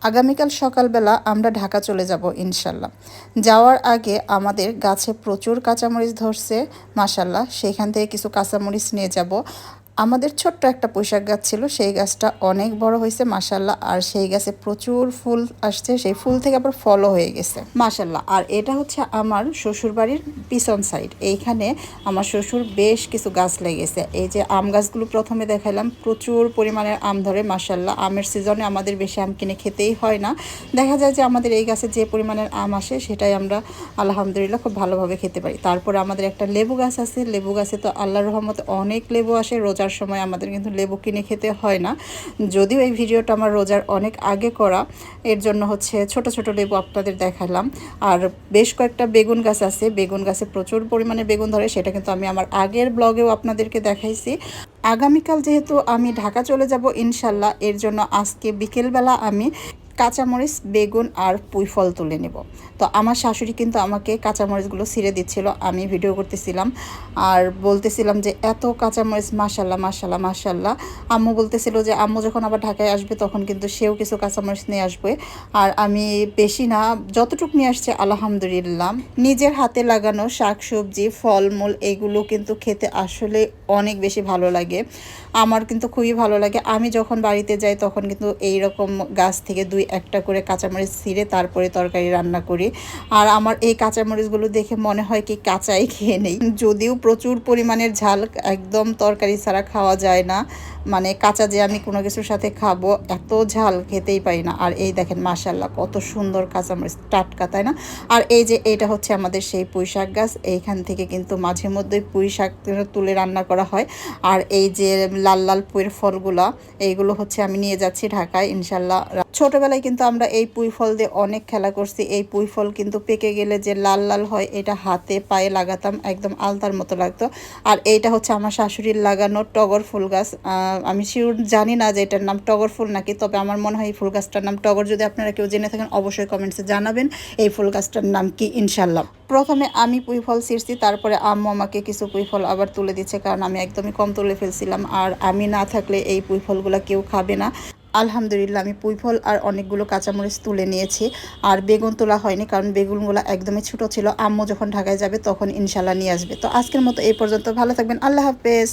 আগামীকাল সকালবেলা আমরা ঢাকা চলে যাব ইনশাল্লাহ। যাওয়ার আগে আমাদের গাছে প্রচুর কাঁচামরিচ ধরছে মাশাল্লাহ, সেইখান থেকে কিছু কাঁচামরিচ নিয়ে যাব। আমাদের ছোট্ট একটা পুঁইশাক গাছ ছিল, সেই গাছটা অনেক বড় হয়েছে মাশাল্লাহ, আর সেই গাছে প্রচুর ফুল আসছে, সেই ফুল থেকে আবার ফলও হয়ে গেছে মাশাল্লাহ। আর এটা হচ্ছে আমার শ্বশুরবাড়ির পিছন সাইড, এইখানে আমার শ্বশুর বেশ কিছু গাছ লেগেছে। এই যে আম গাছগুলো প্রথমে দেখালাম, প্রচুর পরিমাণের আম ধরে মাশাল্লাহ। আমের সিজনে আমাদের বেশি আম কিনে খেতেই হয় না, দেখা যায় যে আমাদের এই গাছে যে পরিমাণের আম আসে সেটাই আমরা আলহামদুলিল্লাহ খুব ভালোভাবে খেতে পারি। তারপরে আমাদের একটা লেবু গাছ আছে, লেবু গাছে তো আল্লাহর রহমতে অনেক লেবু আসে। রোজার সময় আমাদের কিন্তু লেবু কিনে খেতে হয় না, যদিও এই ভিডিওটা আমার রোজার অনেক আগে করা, এর জন্য হচ্ছে ছোট ছোট লেবু আপনাদের দেখালাম। আর বেশ কয়েকটা বেগুন গাছ আছে, বেগুন গাছে প্রচুর পরিমাণে বেগুন ধরে, সেটা কিন্তু আমি আমার আগের ব্লগেও আপনাদেরকে দেখাইছি। আগামীকাল যেহেতু আমি ঢাকা চলে যাব ইনশাল্লাহ, এর জন্য আজকে বিকেলবেলা আমি কাঁচামরিচ, বেগুন আর পুঁই ফল তুলে নেব। তো আমার শাশুড়ি কিন্তু আমাকে কাঁচামরিচগুলো ছিঁড়ে দিচ্ছিল, আমি ভিডিও করতেছিলাম আর বলতেছিলাম যে এত কাঁচামরিচ মাশাল্লাহ মাশাল্লাহ মাশাল্লাহ। আম্মু বলতেছিল যে আম্মু যখন আবার ঢাকায় আসবে তখন কিন্তু সেও কিছু কাঁচামরিচ নিয়ে আসবে। আর আমি বেশি না, যতটুকু নিয়ে আসছে আলহামদুলিল্লাহ। নিজের হাতে লাগানো শাকসবজি, ফলমূল এগুলো কিন্তু খেতে আসলে অনেক বেশি ভালো লাগে, আমার কিন্তু খুবই ভালো লাগে। আমি যখন বাড়িতে যাই তখন কিন্তু এই রকম গাছ থেকে 2-1টা করে কাঁচামরিচ ছিঁড়ে তারপরে তরকারি রান্না করি। আর আমার এই কাঁচামরিচগুলো দেখে মনে হয় কি কাঁচাই খেয়ে নেই, যদিও প্রচুর পরিমাণের ঝাল, একদম তরকারি ছাড়া খাওয়া যায় না। মানে কাঁচা যে আমি কোনো কিছুর সাথে খাবো, এত ঝাল খেতেই পারি না। আর এই দেখেন মাশাল্লাহ কত সুন্দর কাঁচামরিচ, টাটকা, তাই না? আর এই যে এটা হচ্ছে আমাদের সেই পুঁইশাক গাছ, এইখান থেকে কিন্তু মাঝে মধ্যেই পুঁইশাক তুলে রান্না করা হয়। আর এই যে লাল লাল পুঁইয়ের ফলগুলা, এইগুলো হচ্ছে আমি নিয়ে যাচ্ছি ঢাকায় ইনশাল্লাহ। ছোটবেলায় কিন্তু আমরা এই পুঁই ফল দিয়ে অনেক খেলা করছি। এই পুঁই ফল কিন্তু পেকে গেলে যে লাল লাল হয়, এটা হাতে পায়ে লাগাতাম, একদম আলতার মতো লাগতো। আর এইটা হচ্ছে আমার শাশুড়ির লাগানো টগর ফুল গাছ, আমি শিওর জানি না যে এটার নাম টগর ফুল নাকি, তবে আমার মনে হয় এই ফুল গাছটার নাম টগর। যদি আপনারা কেউ জেনে থাকেন অবশ্যই কমেন্টসে জানাবেন এই ফুল গাছটার নাম কি ইনশাল্লাহ। প্রথমে আমি পুঁই ফল ছিঁড়ছি, তারপরে আম্মু আমাকে কিছু পুঁই ফল আবার তুলে দিচ্ছে, কারণ আমি একদমই কম তুলে ফেলছিলাম। আর আমি না থাকলে এই পুঁই ফলগুলো কেউ খাবে না। আলহামদুলিল্লাহ আমি পুঁই ফল আর অনেকগুলো কাঁচামরিচ তুলে নিয়েছি। আর বেগুন তোলা হয়নি, কারণ বেগুনগুলো একদমই ছোটো ছিল। আম্মু যখন ঢাকায় যাবে তখন ইনশাল্লাহ নিয়ে আসবে। তো আজকের মতো এই পর্যন্ত, ভালো থাকবেন, আল্লাহ হাফেজ।